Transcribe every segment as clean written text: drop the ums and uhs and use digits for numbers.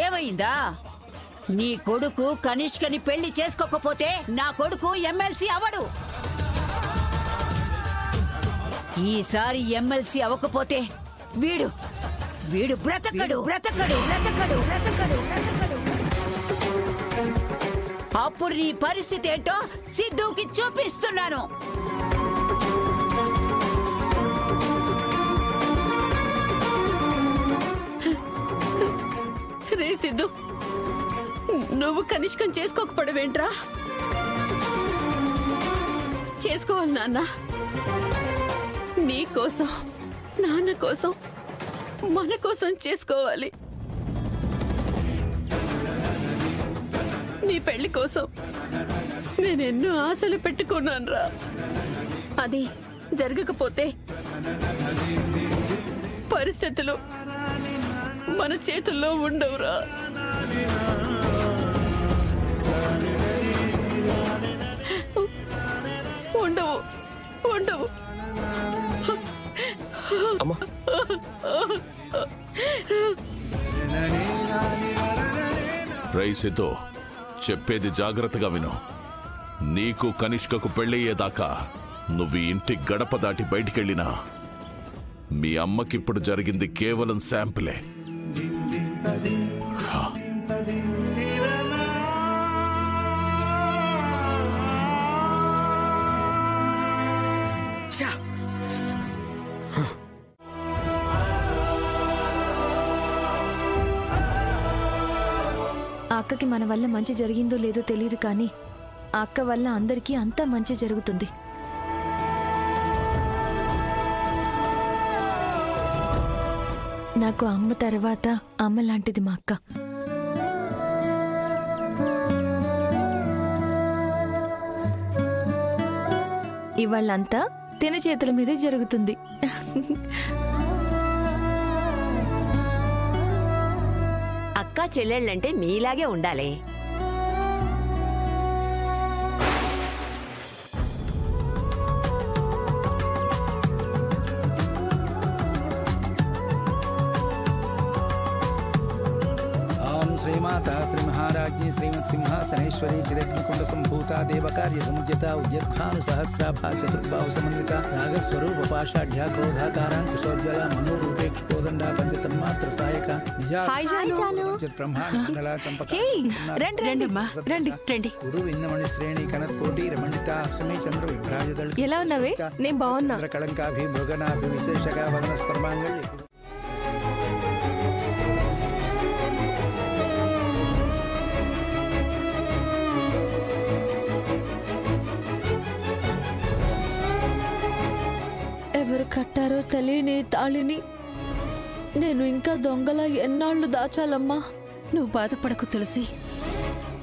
అర్థమైందా? నీ కొడుకు కనిష్కని పెళ్లి చేసుకోకపోతే నా కొడుకు ఎమ్మెల్సీ అవడు. ఈసారి ఎమ్మెల్సీ అవ్వకపోతే వీడు వీడు బ్రతకడు బ్రతకడు బ్రతకడు బ్రతకడు బ్రతకడు. అప్పుడు నీ పరిస్థితి ఏంటో సిద్ధుకి చూపిస్తున్నాను. రే సిద్ధు, నువ్వు కనిష్కం చేసుకోకపోవడమేంట్రా? చేసుకోవాలి నాన్న, నీ కోసం, నాన్న కోసం, మన కోసం చేసుకోవాలి. నీ పెళ్లి కోసం నేనెన్నో ఆశలు పెట్టుకున్నానురా. అది జరగకపోతే పరిస్థితులు మన చేతుల్లో ఉండవురా. ఉండవు ఉండవు. రై సిద్ధు, చెప్పేది జాగ్రత్తగా విను. నీకు కనిష్కకు పెళ్ళయ్యేదాకా నువ్వు ఇంటి గడప దాటి బయటికెళ్ళినా మీ అమ్మకిప్పుడు జరిగింది కేవలం శాంపులే. అక్కకి మన వల్ల మంచి జరిగిందో లేదో తెలియదు, కానీ ఆ అక్క వల్ల అందరికీ అంతా మంచి జరుగుతుంది. నాకు అమ్మ తర్వాత అమ్మ లాంటిది మా అక్క. ఇవాళ్ళంతా తిన చేతుల మీదే జరుగుతుంది. అక్కా చెల్లెళ్ళంటే మీలాగే ఉండాలి. श्रीमाता श्री महाराज्ञी श्रीमत्सिंहासनेश्वरी चिदग्निकुंड संभूता देवकार्य समुद्यता उद्यत्भानुसहस्राभा चतुर्बाहु समन्विता नागस्वरूप पाषाढ्या क्रोधाकारांकुशोज्ज्वला मनोरूपेक्षकोदंडा पंचतन्मात्र सायका ब्रह्मांडला चंपका गुरु विन्नमणि श्रेणी कनत्कोटि रमणिता आश्रमे चंद्र विभ्राजदल ఎలా ఉన్నవే? నేను బాగున్నా. कलंकाभि मृगनाभि विशेषका वदन स्पर्मांगल्य ఎవరు కట్టారో తెలియని తాళిని నేను ఇంకా దొంగలా ఎన్నాళ్ళు దాచాలమ్మా? నువ్వు బాధపడకు తులసి.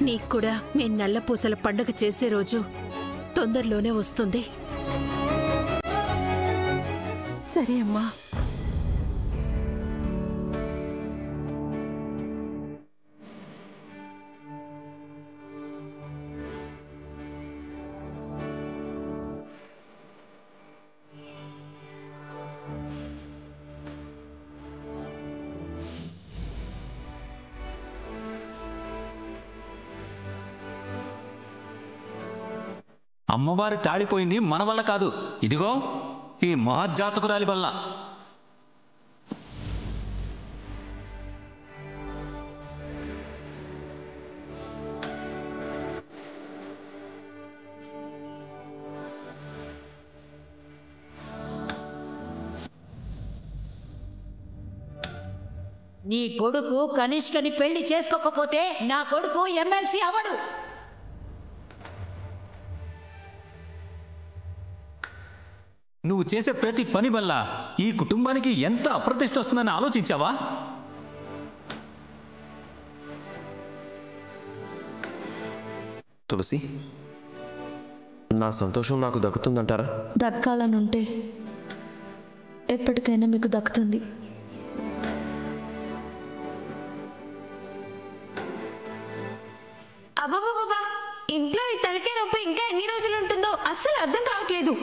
నీకు కూడా మేం నల్ల పూసల పండుగ చేసే రోజు తొందరలోనే వస్తుంది. సరే అమ్మా. అమ్మవారి తాడిపోయింది మన వల్ల కాదు, ఇదిగో ఈ మహాజాతకురాలి వల్ల. నీ కొడుకు కనిష్కని పెళ్లి చేసుకోకపోతే నా కొడుకు ఎమ్మెల్సీ అవడు. నువ్వు చేసే ప్రతి పని వల్ల ఈ కుటుంబానికి ఎంత అప్రతిష్ట వస్తుందని ఆలోచించావా? తులసి, నా సంతోషం నాకు దక్కుతుందంటారా? దక్కాలనుంటే ఎప్పటికైనా మీకు దక్కుతుంది. అబ్బాబాబా, ఇంట్లో ఈ తలకాయ నొప్పి ఇంకా ఎన్ని రోజులు ఉంటుందో అస్సలు అర్థం కావట్లేదు.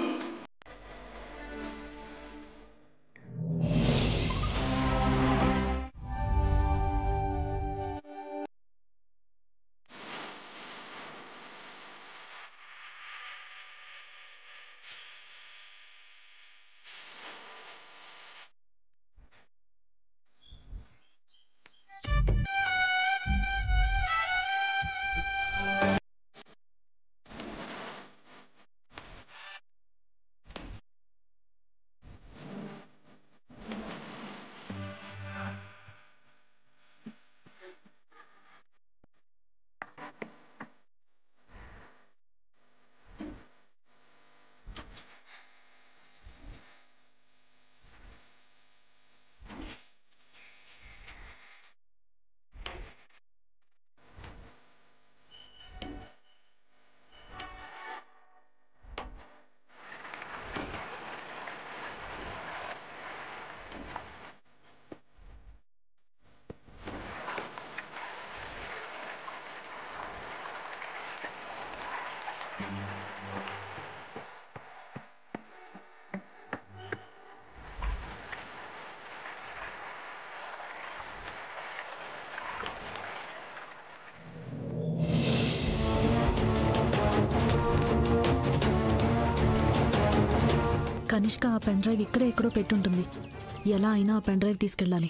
కనిష్క ఆ పెన్ డ్రైవ్ ఇక్కడే ఎక్కడో పెట్టుంటుంది. ఎలా అయినా ఆ పెన్ డ్రైవ్ తీసుకెళ్ళాలి.